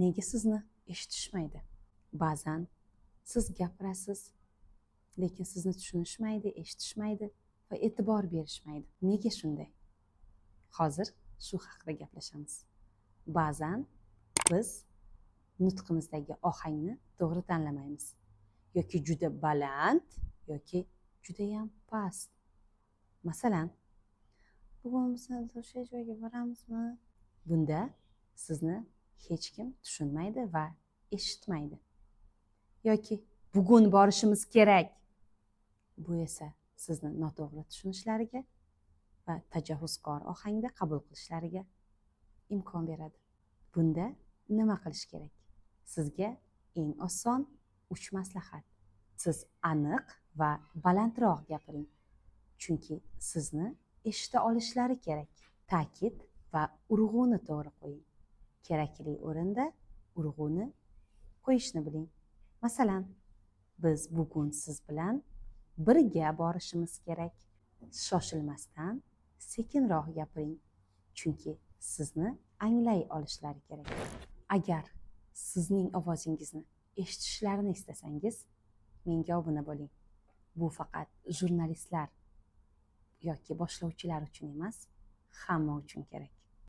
nega sizni eshitishmaydi? Ba'zan siz gapirasiz, lekin sizni tushunishmaydi, eshitishmaydi va e'tibor berishmaydi. Nega shunday? Hozir shu haqida gaplashamiz. Ba'zan biz nutqimizdagi ohangni to'g'ri tanlamaymiz. Yoki juda baland, yoki juda ham past. Masalan, bugun biz o'sha joyga boramizmi? Bunda sizni hech kim tushunmaydi va eshitmaydi. Yoki bugun borishimiz kerak. Bu esa sizni noto'g'ri tushunishlariga va tajovuzkor ohangda qabul qilishlariga imkon beradi. Bunda nima qilish kerak? Sizga eng oson 3 maslahat. Siz aniq va balandroq gapiring. Chunki sizni eshita olishlari kerak. Ta'kid va urg'uni to'g'ri qo'ying. Kerakli o'rinda urg'uni qo'yishni biling. Masalan, biz bugun siz bilan birga borishimiz kerak. Shoshilmasdan sekinroq gapiring. Chunki sizni anglay olishlari kerak. Agar sizning ovozingizni eshitishlarini istasangiz, menga obuna bo'ling. Bu faqat jurnalistlar yoki boshlovchilar uchun emas, hamma uchun kerak.